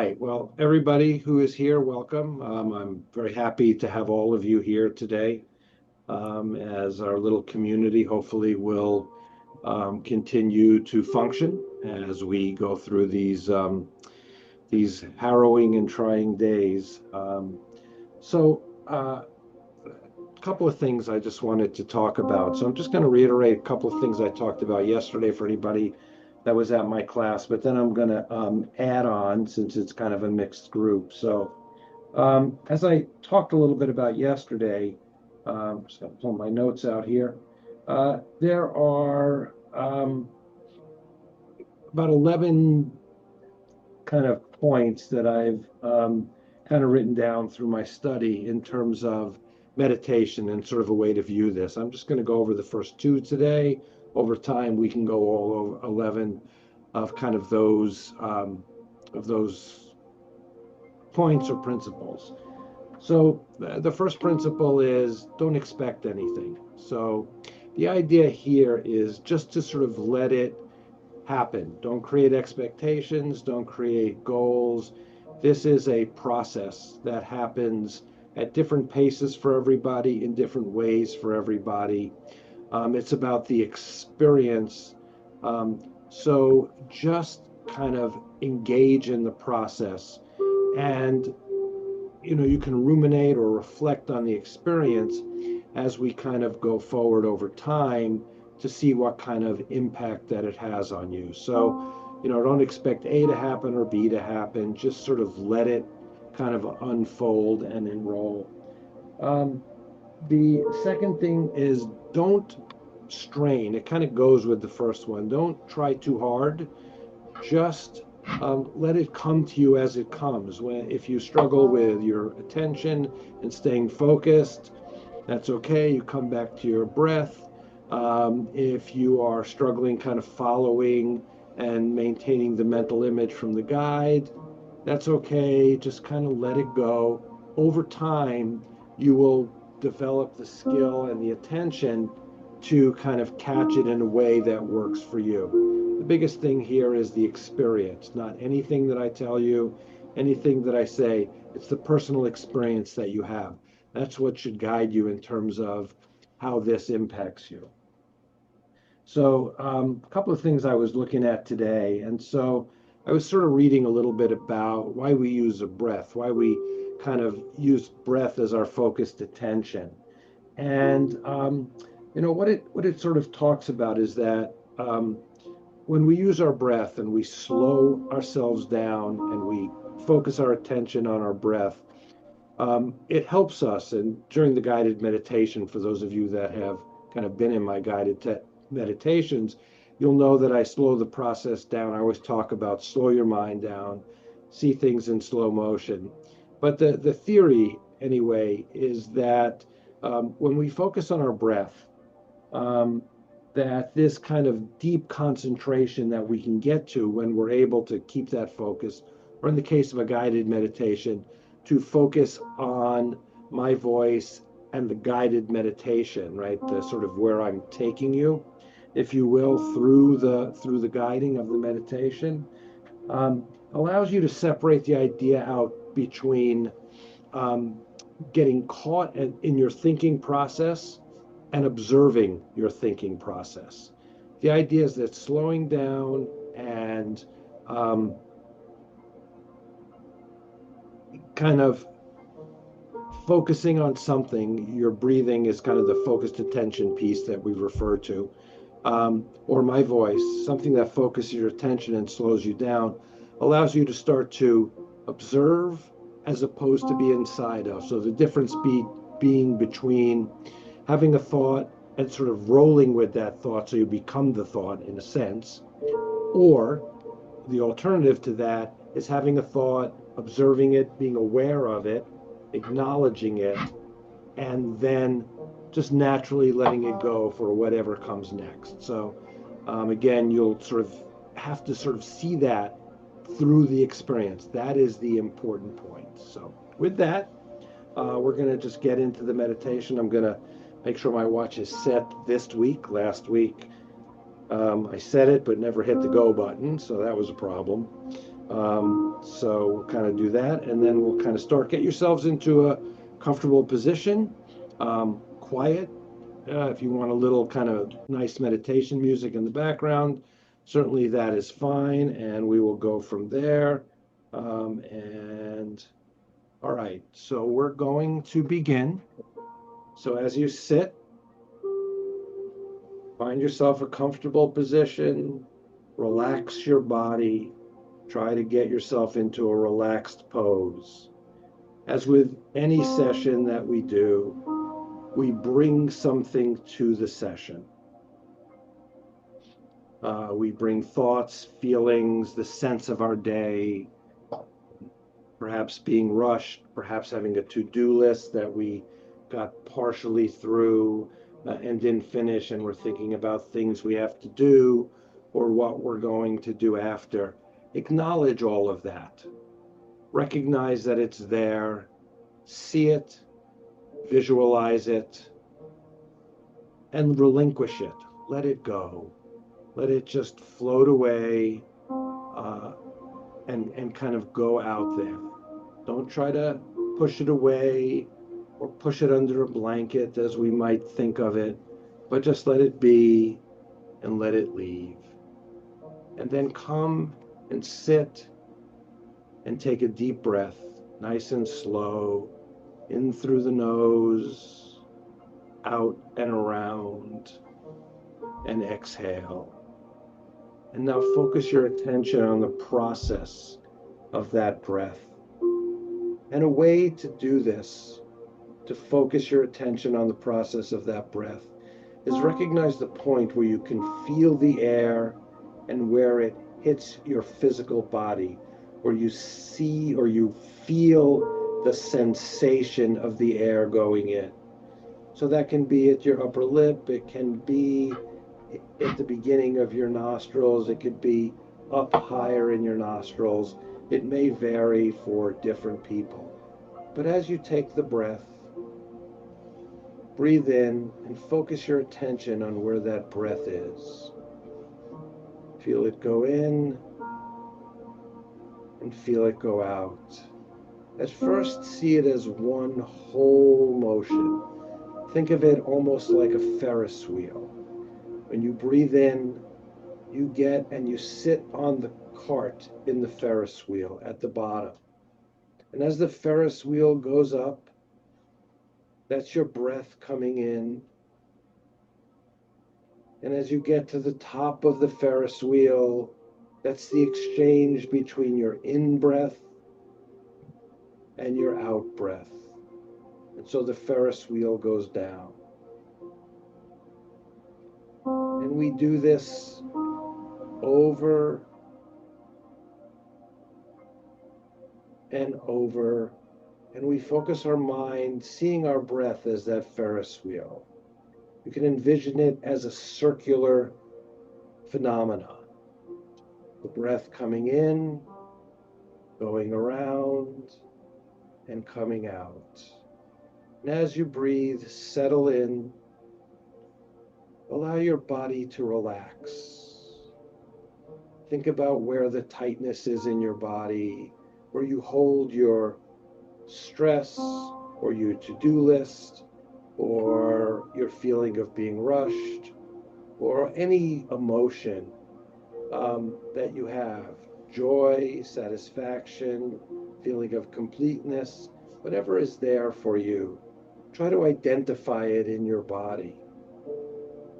right. Well, everybody who is here, welcome. I'm very happy to have all of you here today as our little community hopefully will continue to function as we go through these harrowing and trying days. A couple of things I just wanted to talk about. So I'm just going to reiterate a couple of things I talked about yesterday for anybody that was at my class, but then I'm going to add on since it's kind of a mixed group. So as I talked a little bit about yesterday, just going to pull my notes out here. There are about 11 kind of points that I've kind of written down through my study in terms of meditation and sort of a way to view this. I'm just going to go over the first two today. Over time, we can go all over 11 of kind of those points or principles. So the first principle is don't expect anything. So the idea here is just to sort of let it happen. Don't create expectations, don't create goals. This is a process that happens at different paces for everybody, in different ways for everybody. It's about the experience. So just kind of engage in the process, and you can ruminate or reflect on the experience as we kind of go forward over time to see what kind of impact that it has on you. So, don't expect A to happen or B to happen. Just sort of let it kind of unfold and enroll. The second thing is don't strain. It kind of goes with the first one. Don't try too hard. Just let it come to you as it comes. If you struggle with your attention and staying focused, that's okay. You come back to your breath. If you are struggling kind of following and maintaining the mental image from the guide, that's okay. Just kind of let it go. Over time, you will develop the skill and the attention to kind of catch it in a way that works for you. The biggest thing here is the experience, not anything that I tell you, anything that I say. It's the personal experience that you have. That's what should guide you in terms of how this impacts you. So a couple of things I was looking at today. And so I was sort of reading a little bit about why we use a breath, why we kind of use breath as our focused attention. And what it sort of talks about is that when we use our breath and we slow ourselves down and we focus our attention on our breath, it helps us. And during the guided meditation, for those of you that have kind of been in my guided meditations, you'll know that I slow the process down. I always talk about slow your mind down, see things in slow motion. But the theory, anyway, is that when we focus on our breath, that this kind of deep concentration that we can get to when we're able to keep that focus, or in the case of a guided meditation, to focus on my voice and the guided meditation, right? The sort of where I'm taking you, if you will, through the guiding of the meditation, allows you to separate the idea out between getting caught in your thinking process and observing your thinking process. The idea is that slowing down and kind of focusing on something, your breathing is kind of the focused attention piece that we refer to, or my voice, something that focuses your attention and slows you down, allows you to start to observe as opposed to be inside of. So the difference being between having a thought and sort of rolling with that thought so you become the thought in a sense, or the alternative to that is having a thought, observing it, being aware of it, acknowledging it, and then just naturally letting it go for whatever comes next. So again, you'll sort of have to sort of see that through the experience. That is the important point. So with that, we're going to just get into the meditation. I'm going to make sure my watch is set this week. Last week, I said it, but never hit the go button, so that was a problem. So we'll kind of do that, and then we'll kind of start. Get yourselves into a comfortable position, quiet. If you want a little kind of nice meditation music in the background, certainly that is fine, and we will go from there. And all right, so we're going to begin. So as you sit, find yourself a comfortable position, relax your body, try to get yourself into a relaxed pose. As with any session that we do, we bring something to the session. We bring thoughts, feelings, the sense of our day, perhaps being rushed, perhaps having a to-do list that we got partially through and didn't finish, and we're thinking about things we have to do or what we're going to do after. Acknowledge all of that. Recognize that it's there. See it, visualize it, and relinquish it. Let it go. Let it just float away and kind of go out there. Don't try to push it away or push it under a blanket as we might think of it, but just let it be and let it leave. And then come and sit and take a deep breath, nice and slow, in through the nose, out and around, and exhale. And now focus your attention on the process of that breath. And a way to do this, to focus your attention on the process of that breath, is recognize the point where you can feel the air and where it hits your physical body, where you see or you feel the sensation of the air going in. So that can be at your upper lip, it can be at the beginning of your nostrils, it could be up higher in your nostrils. It may vary for different people. But as you take the breath, breathe in and focus your attention on where that breath is. Feel it go in and feel it go out. At first, see it as one whole motion. Think of it almost like a Ferris wheel. When you breathe in, you get and you sit on the cart in the Ferris wheel at the bottom. And as the Ferris wheel goes up, that's your breath coming in. And as you get to the top of the Ferris wheel, that's the exchange between your in-breath and your out-breath. And so the Ferris wheel goes down. And we do this over and over, and we focus our mind seeing our breath as that Ferris wheel. You can envision it as a circular phenomenon. The breath coming in, going around, and coming out. And as you breathe, settle in. Allow your body to relax. Think about where the tightness is in your body, where you hold your stress or your to-do list or your feeling of being rushed or any emotion that you have, joy, satisfaction, feeling of completeness, whatever is there for you. Try to identify it in your body.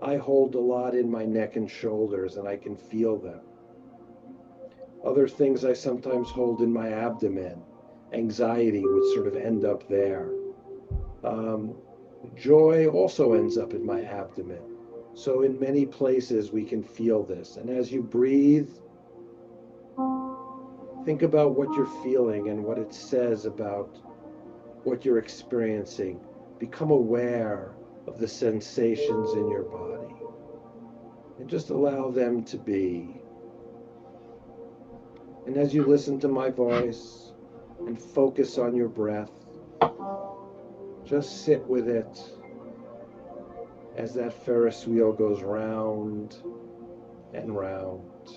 I hold a lot in my neck and shoulders, and I can feel them. Other things I sometimes hold in my abdomen. Anxiety would sort of end up there. Joy also ends up in my abdomen. So in many places we can feel this. And as you breathe, think about what you're feeling and what it says about what you're experiencing. Become aware of the sensations in your body. And just allow them to be. And as you listen to my voice and focus on your breath, just sit with it as that Ferris wheel goes round and round.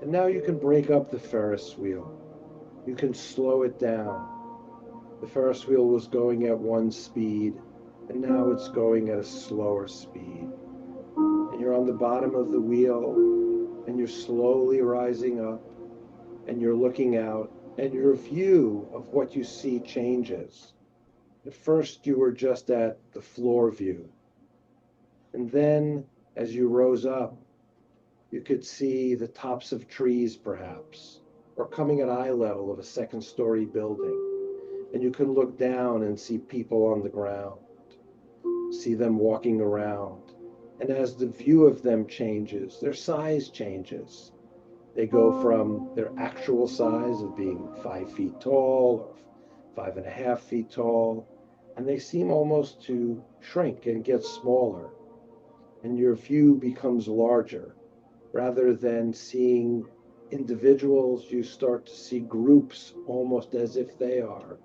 And now you can break up the Ferris wheel. You can slow it down. The Ferris wheel was going at one speed, and now it's going at a slower speed. And you're on the bottom of the wheel, and you're slowly rising up, and you're looking out, and your view of what you see changes. At first, you were just at the floor view. And then, as you rose up, you could see the tops of trees, perhaps, or coming at eye level of a second-story building. And you can look down and see people on the ground, see them walking around. And as the view of them changes, their size changes. They go from their actual size of being 5 feet tall or 5.5 feet tall, and they seem almost to shrink and get smaller. And your view becomes larger. Rather than seeing individuals, you start to see groups almost as if they are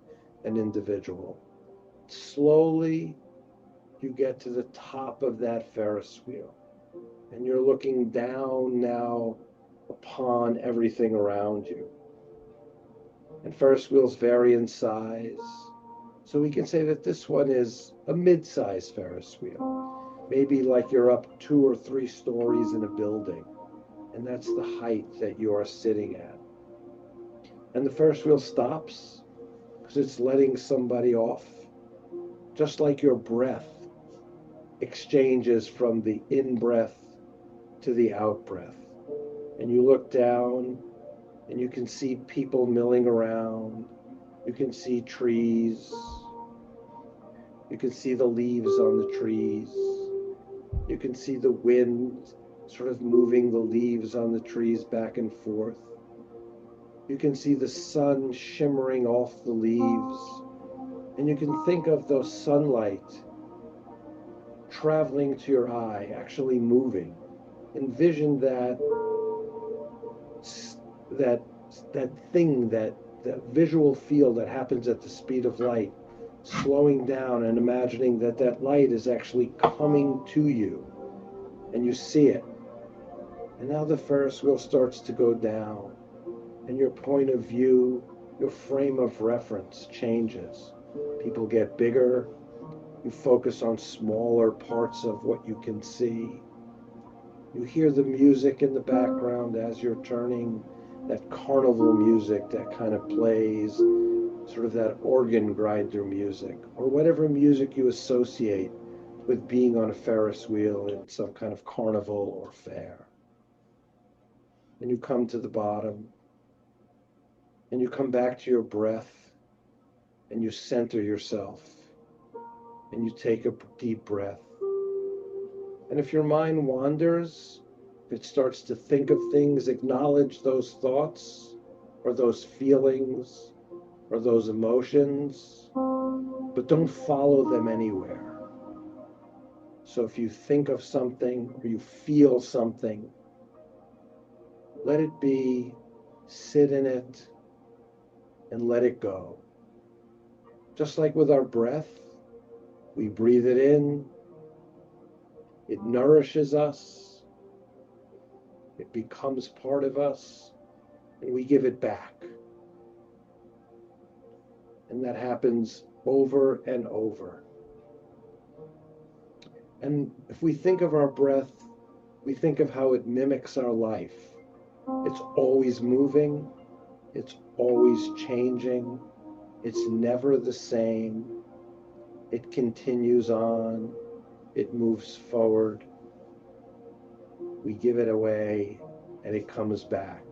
an individual. Slowly, you get to the top of that Ferris wheel, and you're looking down now upon everything around you. And Ferris wheels vary in size, so we can say that this one is a mid-size Ferris wheel, maybe like you're up 2 or 3 stories in a building, and that's the height that you are sitting at. And the Ferris wheel stops because it's letting somebody off, just like your breath exchanges from the in-breath to the out-breath. And you look down and you can see people milling around. You can see trees. You can see the leaves on the trees. You can see the wind sort of moving the leaves on the trees back and forth. You can see the sun shimmering off the leaves. And you can think of the sunlight traveling to your eye, actually moving. Envision that thing, that visual field that happens at the speed of light, slowing down and imagining that that light is actually coming to you, and you see it. And now the Ferris wheel starts to go down, and your point of view, your frame of reference changes. People get bigger. You focus on smaller parts of what you can see. You hear the music in the background as you're turning, that carnival music that kind of plays, sort of that organ grinder music, or whatever music you associate with being on a Ferris wheel in some kind of carnival or fair. And you come to the bottom, and you come back to your breath, and you center yourself, and you take a deep breath. And if your mind wanders, if it starts to think of things, acknowledge those thoughts or those feelings or those emotions, but don't follow them anywhere. So if you think of something or you feel something, let it be, sit in it, and let it go. Just like with our breath, we breathe it in, it nourishes us, it becomes part of us, and we give it back. And that happens over and over. And if we think of our breath, we think of how it mimics our life. It's always moving, it's always changing, it's never the same. It continues on, it moves forward. We give it away, and it comes back.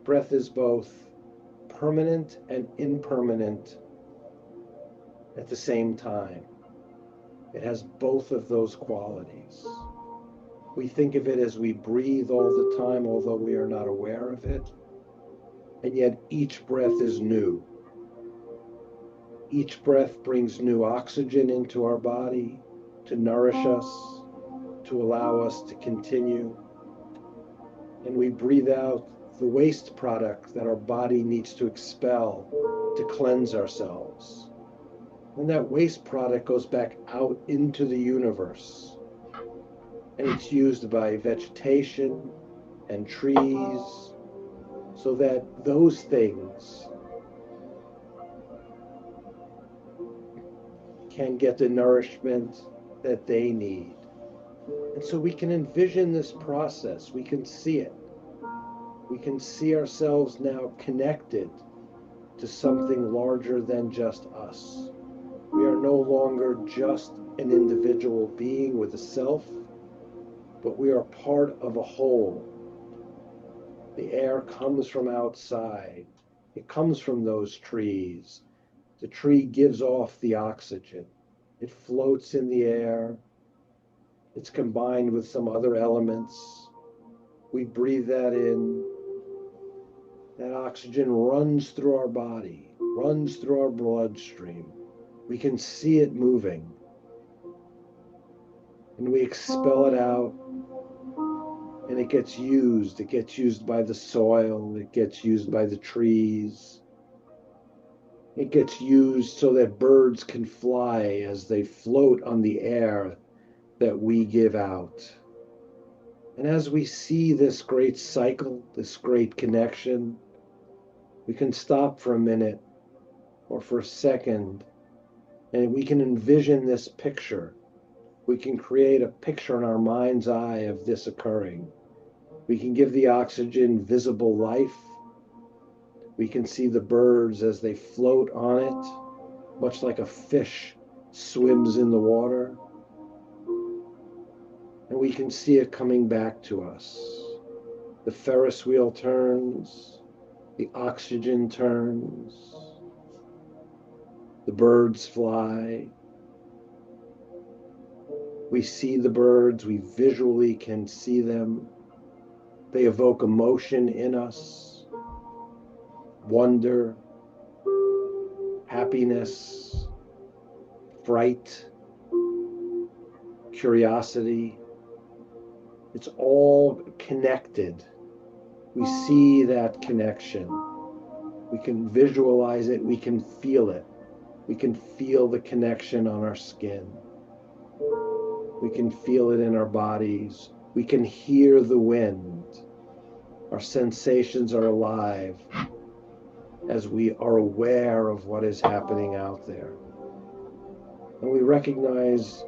Breath is both permanent and impermanent at the same time. It has both of those qualities. We think of it as we breathe all the time, although we are not aware of it. And yet each breath is new. Each breath brings new oxygen into our body to nourish us, to allow us to continue. And we breathe out the waste product that our body needs to expel to cleanse ourselves. And that waste product goes back out into the universe. and it's used by vegetation and trees, so that those things can get the nourishment that they need. And so we can envision this process, we can see it. We can see ourselves now connected to something larger than just us. We are no longer just an individual being with a self, but we are part of a whole. The air comes from outside. It comes from those trees. The tree gives off the oxygen. It floats in the air. It's combined with some other elements. We breathe that in. That oxygen runs through our body, runs through our bloodstream. We can see it moving. And we expel it out. And it gets used. It gets used by the soil. It gets used by the trees. It gets used so that birds can fly as they float on the air that we give out. And as we see this great cycle, this great connection, we can stop for a minute or for a second, and we can envision this picture. We can create a picture in our mind's eye of this occurring. We can give the oxygen visible life. We can see the birds as they float on it, much like a fish swims in the water. And we can see it coming back to us. The Ferris wheel turns, the oxygen turns, the birds fly. We see the birds, we visually can see them. They evoke emotion in us, wonder, happiness, fright, curiosity. It's all connected. We see that connection. We can visualize it. We can feel it. We can feel the connection on our skin. We can feel it in our bodies. We can hear the wind. Our sensations are alive as we are aware of what is happening out there. And we recognize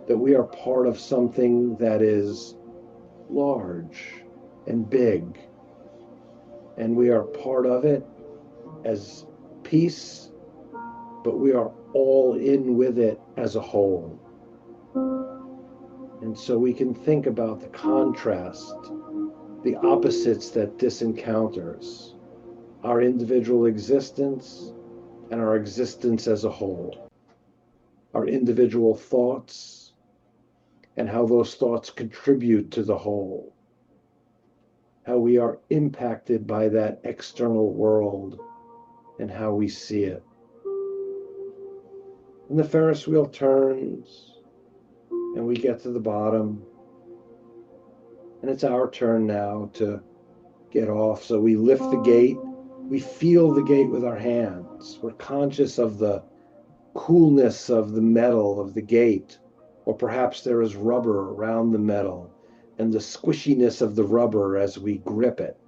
that we are part of something that is large and big. And we are part of it as piece, but we are all in with it as a whole. And so we can think about the contrast, the opposites that this encounters, our individual existence and our existence as a whole, our individual thoughts and how those thoughts contribute to the whole, how we are impacted by that external world and how we see it. And the Ferris wheel turns and we get to the bottom, and it's our turn now to get off. So we lift the gate, we feel the gate with our hands. We're conscious of the coolness of the metal of the gate, or perhaps there is rubber around the metal and the squishiness of the rubber as we grip it.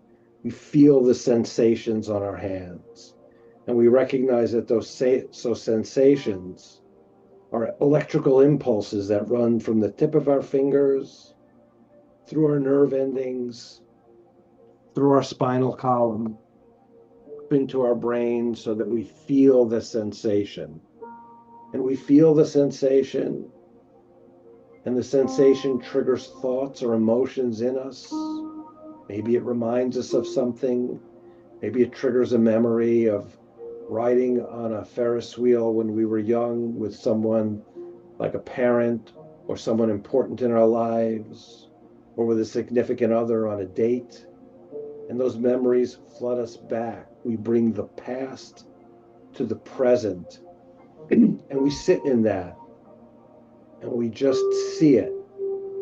We feel the sensations on our hands, and we recognize that those sensations are electrical impulses that run from the tip of our fingers, through our nerve endings, through our spinal column, up into our brain, so that we feel the sensation. And we feel the sensation, and the sensation triggers thoughts or emotions in us. Maybe it reminds us of something. Maybe it triggers a memory of riding on a Ferris wheel when we were young with someone like a parent or someone important in our lives, or with a significant other on a date. And those memories flood us back. We bring the past to the present, and we sit in that, and we just see it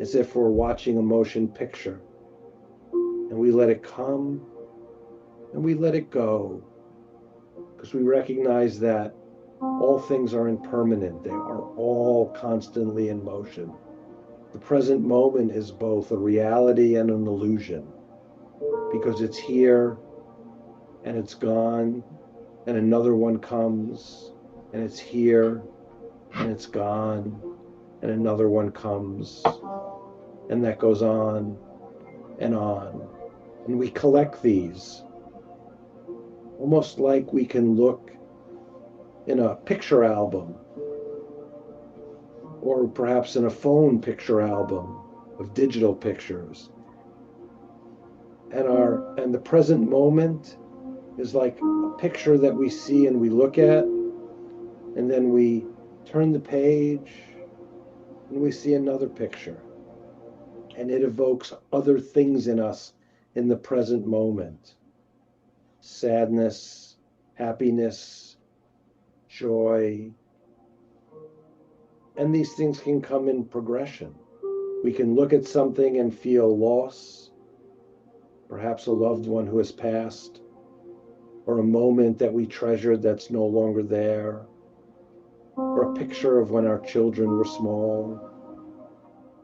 as if we're watching a motion picture. And we let it come and we let it go, because we recognize that all things are impermanent. They are all constantly in motion. The present moment is both a reality and an illusion, because it's here and it's gone, and another one comes, and it's here and it's gone, and another one comes, and that goes on and on. And we collect these, almost like we can look in a picture album, or perhaps in a phone picture album of digital pictures. And the present moment is like a picture that we see and we look at, and then we turn the page and we see another picture, and it evokes other things in us in the present moment: sadness, happiness, joy. And these things can come in progression. We can look at something and feel loss, perhaps a loved one who has passed, or a moment that we treasured that's no longer there, or a picture of when our children were small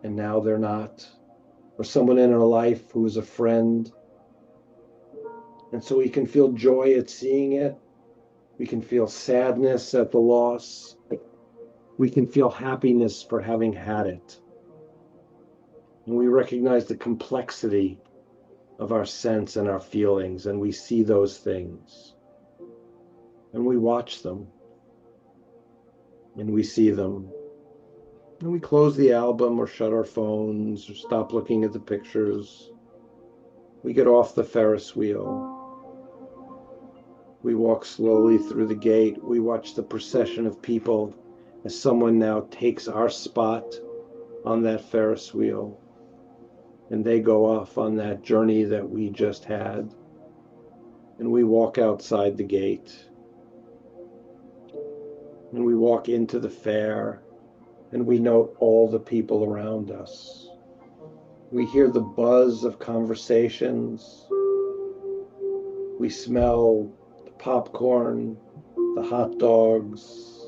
and now they're not, or someone in our life who is a friend. And so we can feel joy at seeing it. We can feel sadness at the loss. We can feel happiness for having had it. And we recognize the complexity of our sense and our feelings, and we see those things. And we watch them. And we see them. And we close the album or shut our phones or stop looking at the pictures. We get off the Ferris wheel. We walk slowly through the gate. We watch the procession of people as someone now takes our spot on that Ferris wheel. And they go off on that journey that we just had. And we walk outside the gate. And we walk into the fair. And we note all the people around us. We hear the buzz of conversations. We smell the popcorn, the hot dogs,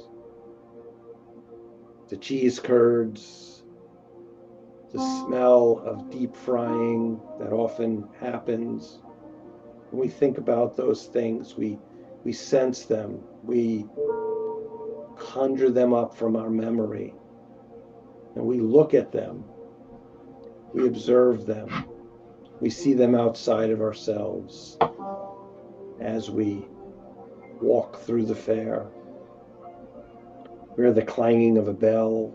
the cheese curds, the smell of deep frying that often happens. When we think about those things, we sense them, we conjure them up from our memory, and we look at them, we observe them, we see them outside of ourselves as we walk through the fair. We hear the clanging of a bell.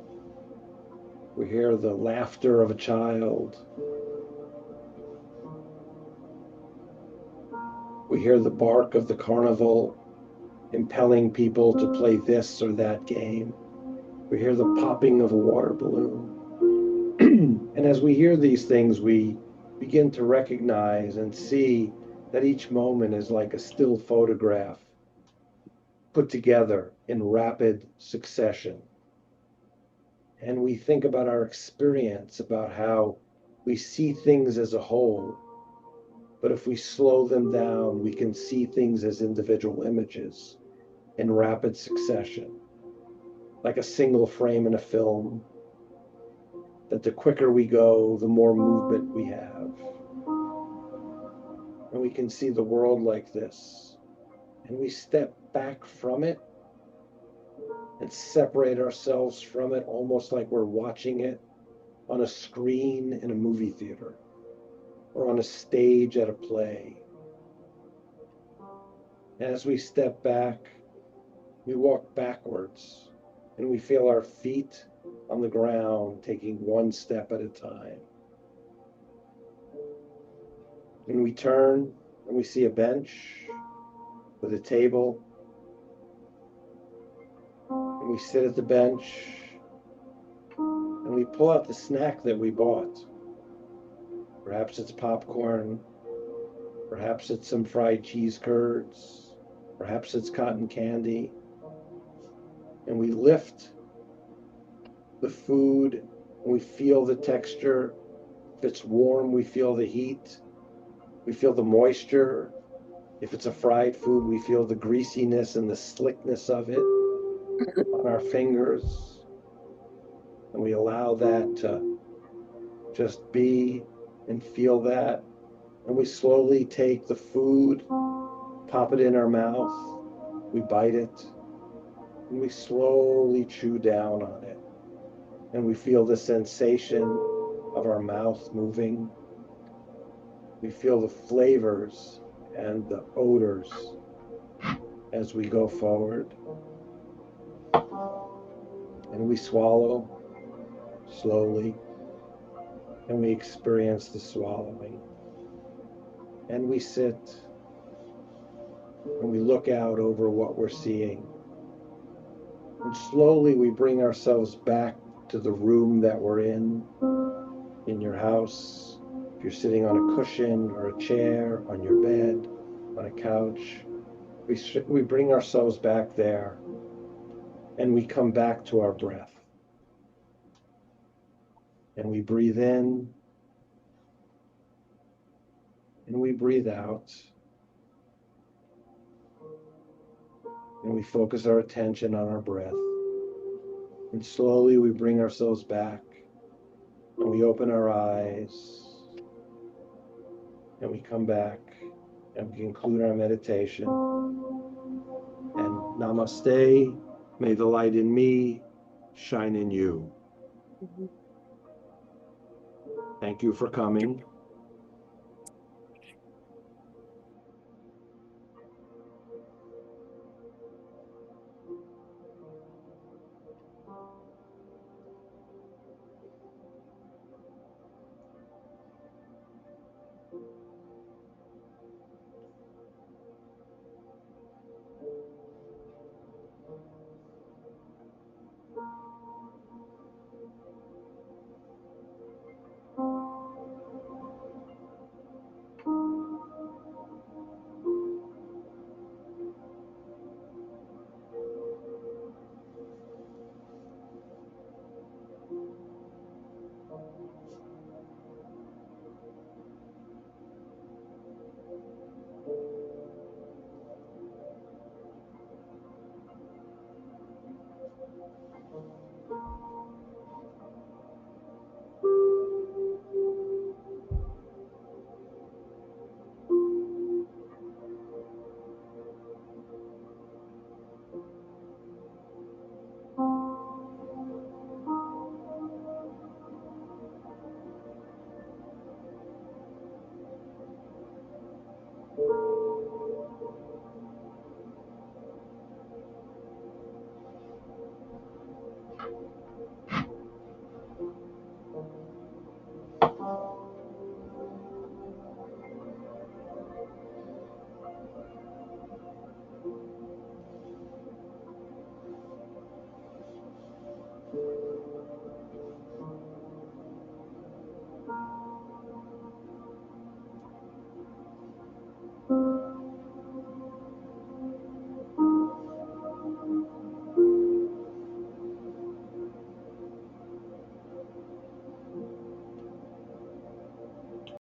We hear the laughter of a child. We hear the bark of the carnival impelling people to play this or that game. We hear the popping of a water balloon. And as we hear these things, we begin to recognize and see that each moment is like a still photograph put together in rapid succession. And we think about our experience, about how we see things as a whole. But if we slow them down, we can see things as individual images in rapid succession, like a single frame in a film, that the quicker we go, the more movement we have. And we can see the world like this. And we step back from it and separate ourselves from it, almost like we're watching it on a screen in a movie theater or on a stage at a play. As we step back, we walk backwards and we feel our feet on the ground, taking one step at a time. And we turn and we see a bench with a table. And we sit at the bench and we pull out the snack that we bought. Perhaps it's popcorn. Perhaps it's some fried cheese curds. Perhaps it's cotton candy. And we lift the food and we feel the texture. If it's warm, we feel the heat. We feel the moisture. If it's a fried food, we feel the greasiness and the slickness of it on our fingers. And we allow that to Just be and feel that. And we slowly take the food, pop it in our mouth, we bite it, and we slowly chew down on it. And we feel the sensation of our mouth moving. We feel the flavors and the odors as we go forward. And we swallow slowly, and we experience the swallowing. And we sit, and we look out over what we're seeing. And slowly we bring ourselves back to the room that we're in your house. If you're sitting on a cushion or a chair, on your bed, on a couch, we bring ourselves back there, and we come back to our breath. And we breathe in, and we breathe out. And we focus our attention on our breath. And slowly we bring ourselves back, and we open our eyes, and we come back, and we conclude our meditation. And namaste, may the light in me shine in you. Thank you for coming.